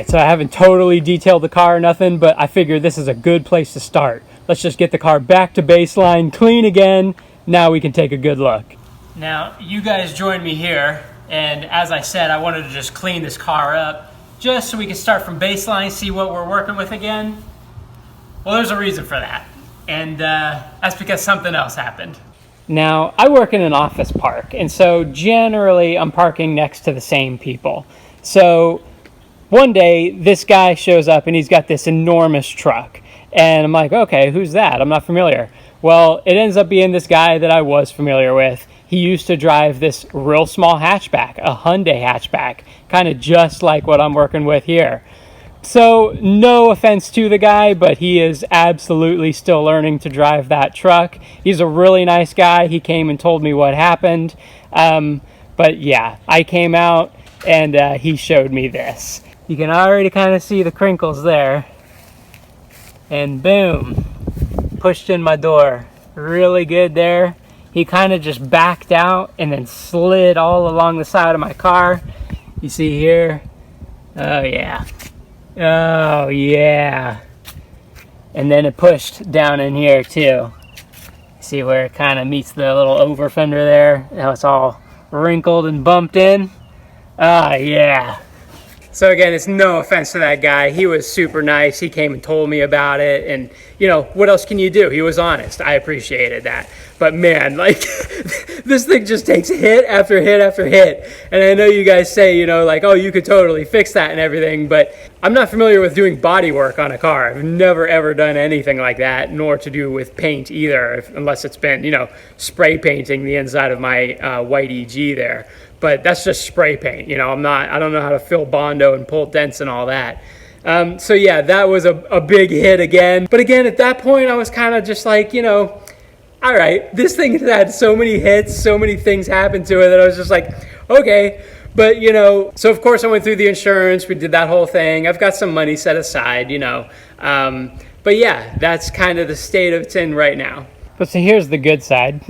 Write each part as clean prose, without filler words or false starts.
Alright, so I haven't totally detailed the car or nothing, but I figure this is a good place to start. Let's just get the car back to baseline, clean again. Now we can take a good look. Now, you guys joined me here, and as I said, I wanted to just clean this car up, just so we can start from baseline, see what we're working with again. Well, there's a reason for that, and that's because something else happened. Now, I work in an office park, and so generally I'm parking next to the same people. So one day, this guy shows up and he's got this enormous truck. And I'm like, okay, who's that? I'm not familiar. Well, it ends up being this guy that I was familiar with. He used to drive this real small hatchback, a Hyundai hatchback, kind of just like what I'm working with here. So no offense to the guy, but he is absolutely still learning to drive that truck. He's a really nice guy. He came and told me what happened. But yeah, I came out and he showed me this. You can already kind of see the crinkles there. And boom, pushed in my door. Really good there. He kind of just backed out and then slid all along the side of my car. You see here? Oh yeah. Oh yeah. And then it pushed down in here too. See where it kind of meets the little over fender there? Now it's all wrinkled and bumped in. Ah yeah. So again, it's no offense to that guy. He was super nice. He came and told me about it. And, you know, what else can you do? He was honest. I appreciated that. But man, like, this thing just takes hit after hit after hit. And I know you guys say, you know, like, oh, you could totally fix that and everything. But I'm not familiar with doing body work on a car. I've never, ever done anything like that, nor to do with paint either, unless it's been, you know, spray painting the inside of my white EG there. But that's just spray paint, you know. I don't know how to fill Bondo and pull dents and all that. So yeah, that was a big hit again. But again, at that point, I was kind of just like, you know, all right, this thing had so many hits, so many things happened to it that I was just like, okay. But, you know, so of course I went through the insurance. We did that whole thing. I've got some money set aside, you know. But yeah, that's kind of the state it's in right now. But so here's the good side.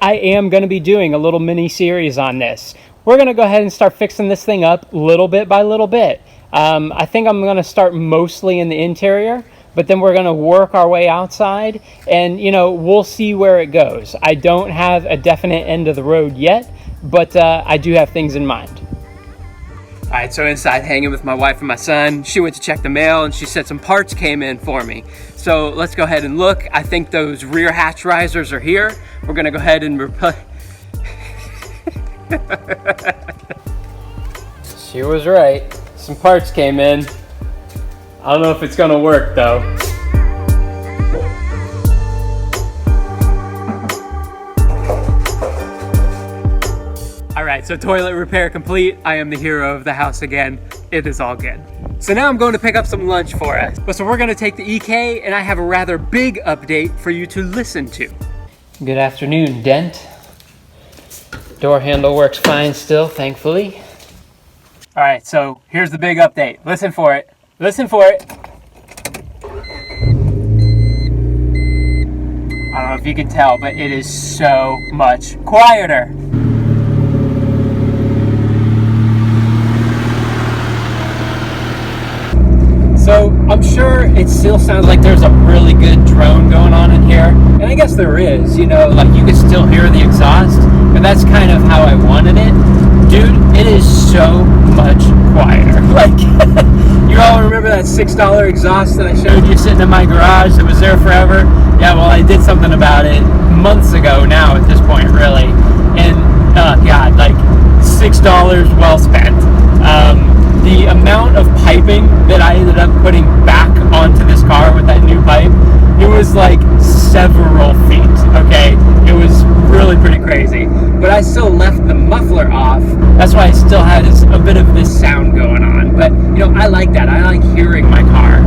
I am going to be doing a little mini series on this. We're going to go ahead and start fixing this thing up little bit by little bit. I think I'm going to start mostly in the interior, but then we're going to work our way outside and, you know, we'll see where it goes. I don't have a definite end of the road yet, but I do have things in mind. All right, so inside hanging with my wife and my son. She went to check the mail and she said some parts came in for me. So let's go ahead and look. I think those rear hatch risers are here. We're gonna go ahead and replace. She was right. Some parts came in. I don't know if it's gonna work though. All right, so toilet repair complete. I am the hero of the house again. It is all good. So now I'm going to pick up some lunch for us. But so we're gonna take the EK and I have a rather big update for you to listen to. Good afternoon, Dent. Door handle works fine still, thankfully. All right, so here's the big update. Listen for it. Listen for it. I don't know if you can tell, but it is so much quieter. So I'm sure it still sounds like there's a really good drone going on in here. And I guess there is, you know, like you can still hear the exhaust, but that's kind of how I wanted it. Dude, it is so much quieter. Like, you all remember that $6 exhaust that I showed you sitting in my garage that was there forever? Yeah, well, I did something about it months ago now at this point, really. And, God, like, $6 well spent. The amount of piping that I ended up putting back onto this car with that new pipe, it was like several feet, okay? It was really pretty crazy. But I still left the muffler off. That's why I still had a bit of this sound going on. But, you know, I like that. I like hearing my car.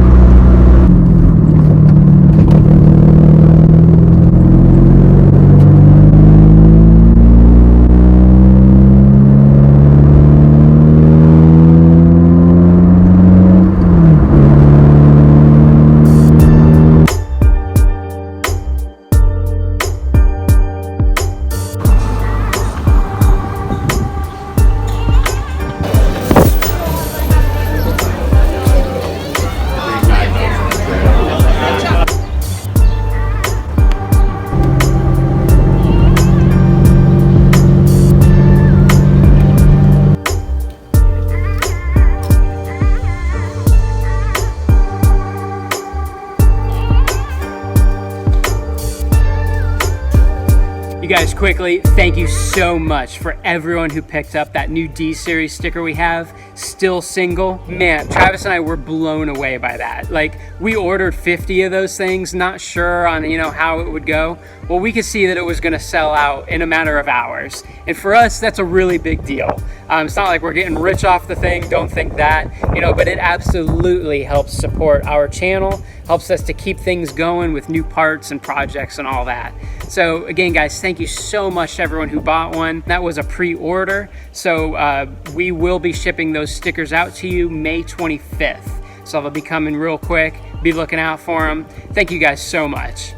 You guys, quickly, thank you so much for everyone who picked up that new D-Series sticker we have, still single. Man, Travis and I were blown away by that. Like, we ordered 50 of those things, not sure on, you know, how it would go. Well, we could see that it was gonna sell out in a matter of hours. And for us, that's a really big deal. It's not like we're getting rich off the thing, don't think that, you know, but it absolutely helps support our channel, helps us to keep things going with new parts and projects and all that. So again, guys, thank you so much to everyone who bought one. That was a pre-order. So we will be shipping those stickers out to you May 25th. So they'll be coming real quick. Be looking out for them. Thank you guys so much.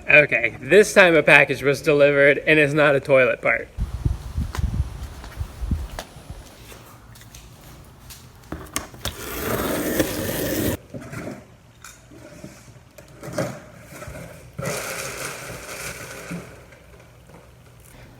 Okay, this time a package was delivered and it's not a toilet part.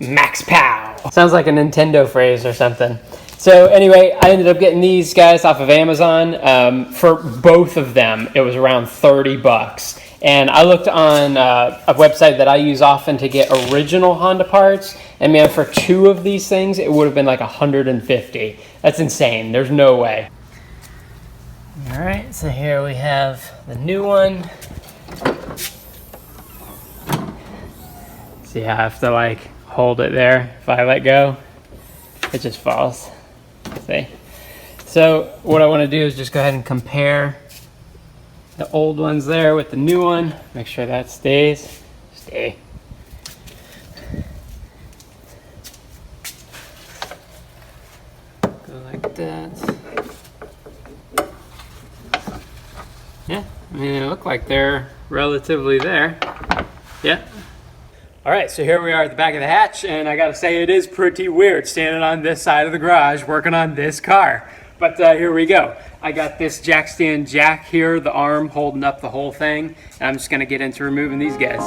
Max Pow! Sounds like a Nintendo phrase or something. So anyway, I ended up getting these guys off of Amazon. For both of them, it was around 30 bucks. And I looked on a website that I use often to get original Honda parts. And man, for two of these things, it would have been like 150. That's insane. There's no way. All right, so here we have the new one. See, I have to like hold it there. If I let go, it just falls. See? So what I want to do is just go ahead and compare the old ones there with the new one. Make sure that stays. Stay. Go like that. Yeah, I mean, they look like they're relatively there. Yeah. All right, so here we are at the back of the hatch, and I gotta say it is pretty weird standing on this side of the garage working on this car. But here we go. I got this jack stand jack here, the arm holding up the whole thing, and I'm just gonna get into removing these guys.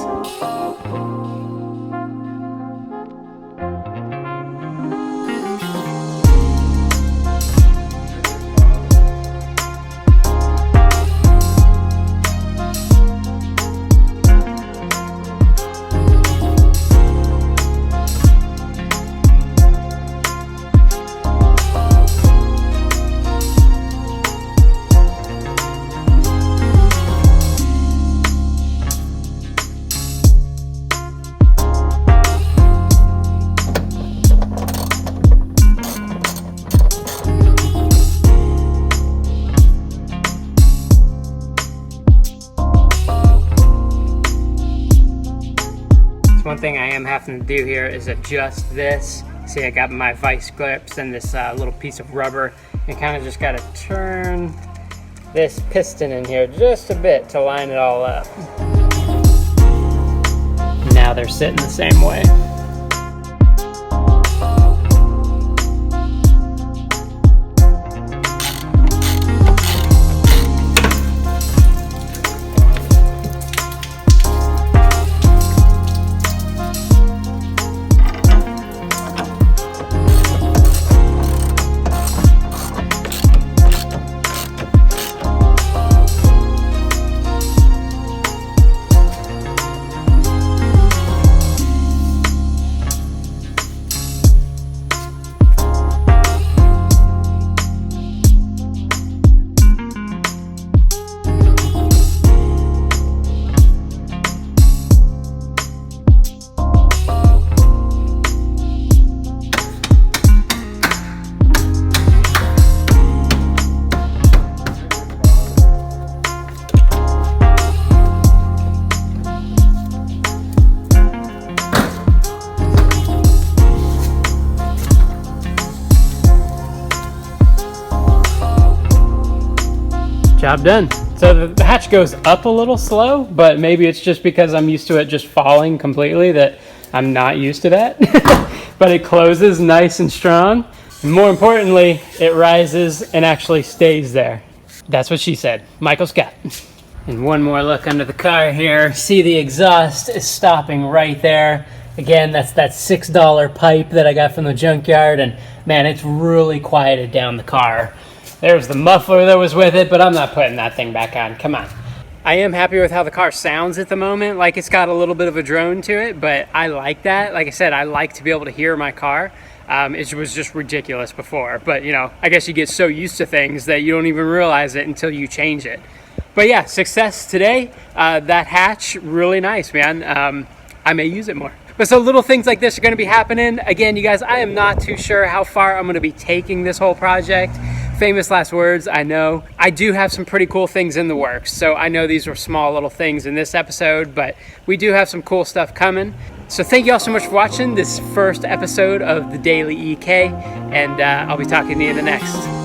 One thing I am having to do here is adjust this. See, I got my vice grips and this little piece of rubber, and kind of just got to turn this piston in here just a bit to line it all up. Now they're sitting the same way. Job done. So the hatch goes up a little slow, but maybe it's just because I'm used to it just falling completely that I'm not used to that. But it closes nice and strong. And more importantly, it rises and actually stays there. That's what she said. Michael Scott. And one more look under the car here. See, the exhaust is stopping right there. Again, that's that $6 pipe that I got from the junkyard, and man, it's really quieted down the car. There's the muffler that was with it, but I'm not putting that thing back on. Come on. I am happy with how the car sounds at the moment. Like, it's got a little bit of a drone to it, but I like that. Like I said, I like to be able to hear my car. It was just ridiculous before, but you know, I guess you get so used to things that you don't even realize it until you change it. But yeah, success today. That hatch, really nice, man. I may use it more. But so little things like this are going to be happening. Again, you guys, I am not too sure how far I'm going to be taking this whole project. Famous last words, I know. I do have some pretty cool things in the works. So I know these were small little things in this episode, but we do have some cool stuff coming. So thank you all so much for watching this first episode of the Daily EK, and I'll be talking to you in the next.